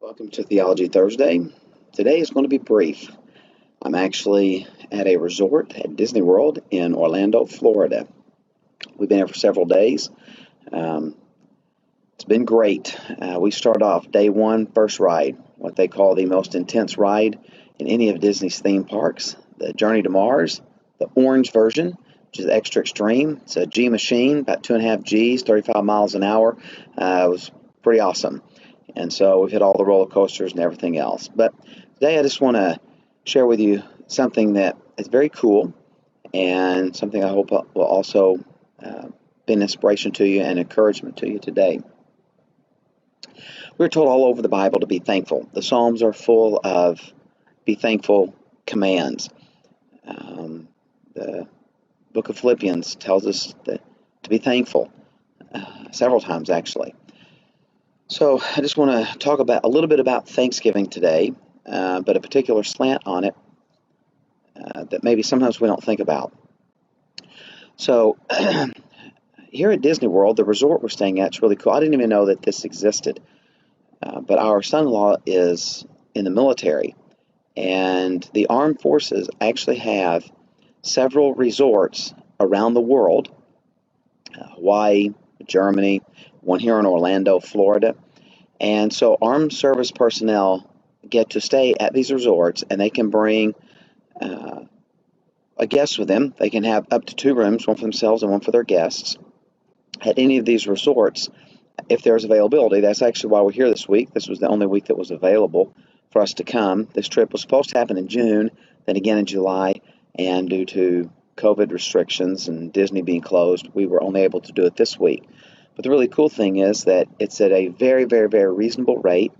Welcome to Theology Thursday. Today is going to be brief. I'm actually at a resort at Disney World in Orlando, Florida. We've been here for several days. It's been great. We start off day one, first ride, what they call the most intense ride in any of Disney's theme parks, the Journey to Mars, the orange version, which is extra extreme. It's a G machine, about 2.5 Gs, 35 miles an hour. It was pretty awesome. And so we've hit all the roller coasters and everything else. But today I just want to share with you something that is very cool and something I hope will also be an inspiration to you and encouragement to you today. We're told all over the Bible to be thankful. The Psalms are full of be thankful commands. The book of Philippians tells us to be thankful several times, actually. So I just want to talk about a little bit about Thanksgiving today, but a particular slant on it that maybe sometimes we don't think about. So here at Disney World, the resort we're staying at is really cool. I didn't even know that this existed, but our son-in-law is in the military, and the armed forces actually have several resorts around the world, Hawaii, Germany, one here in Orlando, Florida. And so armed service personnel get to stay at these resorts, and they can bring a guest with them. They can have up to 2 rooms, one for themselves and one for their guests, at any of these resorts if there's availability. That's actually why we're here this week. This was the only week that was available for us to come. This trip was supposed to happen in June, then again in July, and due to COVID restrictions and Disney being closed, we were only able to do it this week. But the really cool thing is that it's at a very, very, very reasonable rate,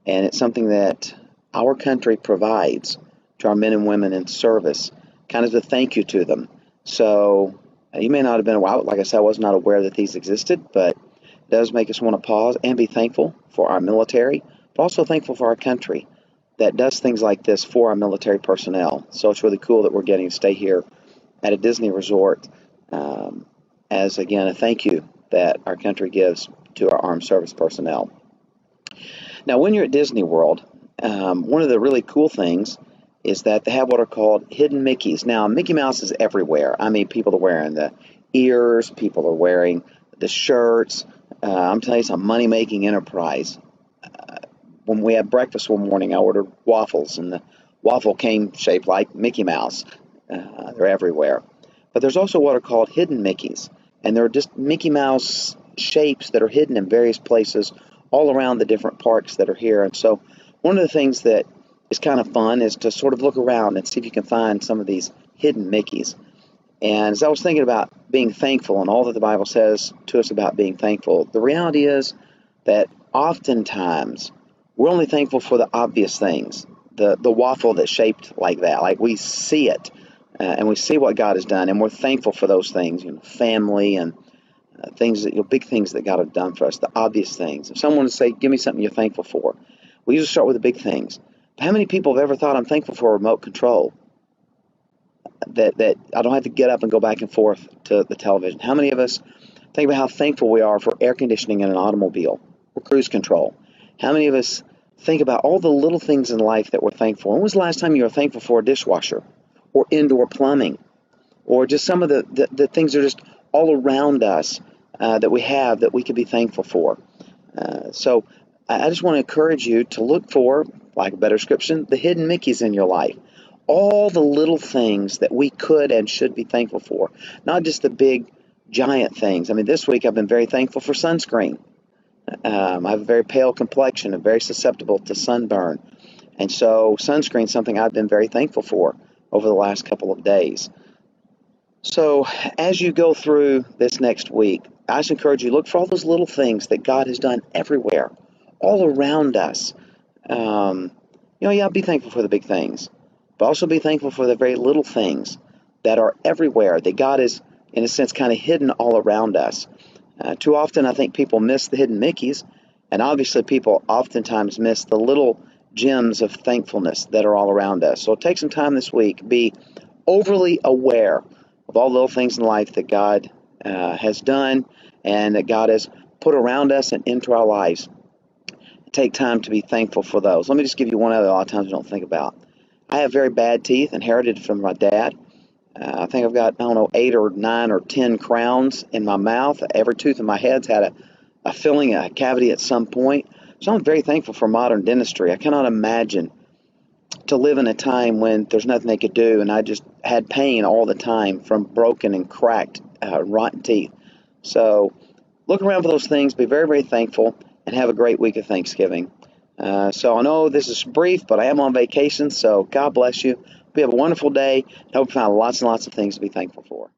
and it's something that our country provides to our men and women in service, kind of as a thank you to them. So you may not have been aware, like I said, I was not aware that these existed, but it does make us want to pause and be thankful for our military, but also thankful for our country that does things like this for our military personnel. So it's really cool that we're getting to stay here at a Disney resort as, again, a thank you that our country gives to our armed service personnel. Now, when you're at Disney World, one of the really cool things is that they have what are called hidden Mickeys. Now, Mickey Mouse is everywhere. I mean, people are wearing the ears, people are wearing the shirts. I'm telling you, it's a money-making enterprise. When we had breakfast one morning, I ordered waffles, and the waffle came shaped like Mickey Mouse. They're everywhere. But there's also what are called hidden Mickeys, and they're just Mickey Mouse shapes that are hidden in various places all around the different parks that are here. And so one of the things that is kind of fun is to sort of look around and see if you can find some of these hidden Mickeys. And as I was thinking about being thankful and all that the Bible says to us about being thankful, the reality is that oftentimes we're only thankful for the obvious things, the waffle that's shaped like that, like we see it. And we see what God has done, and we're thankful for those things, family and things that, big things that God has done for us, the obvious things. If someone would say, give me something you're thankful for, we usually start with the big things. But how many people have ever thought, I'm thankful for remote control, that I don't have to get up and go back and forth to the television? How many of us think about how thankful we are for air conditioning in an automobile or cruise control? How many of us think about all the little things in life that we're thankful for? When was the last time you were thankful for a dishwasher, or indoor plumbing, or just some of the things that are just all around us that we have that we could be thankful for? So I just want to encourage you to look for, like a better description, the hidden Mickeys in your life. All the little things that we could and should be thankful for, not just the big, giant things. I mean, this week I've been very thankful for sunscreen. I have a very pale complexion and very susceptible to sunburn. And so sunscreen is something I've been very thankful for over the last couple of days. So as you go through this next week, I just encourage you, look for all those little things that God has done everywhere, all around us. Be thankful for the big things, but also be thankful for the very little things that are everywhere, that God is, in a sense, kind of hidden all around us. Too often, I think people miss the hidden Mickeys, and obviously people oftentimes miss the little gems of thankfulness that are all around us. So take some time this week, be overly aware of all the little things in life that God has done and that God has put around us and into our lives. take time to be thankful for those. Let me just give you one other a lot of times we don't think about. I have very bad teeth, inherited from my dad. I think I've got, I don't know, 8 or 9 or 10 crowns in my mouth. Every tooth in my head's had a filling, a cavity at some point. So I'm very thankful for modern dentistry. I cannot imagine to live in a time when there's nothing they could do, and I just had pain all the time from broken and cracked, rotten teeth. So look around for those things, be very, very thankful, and have a great week of Thanksgiving. So I know this is brief, but I am on vacation, so God bless you. Hope you have a wonderful day. I hope you find lots and lots of things to be thankful for.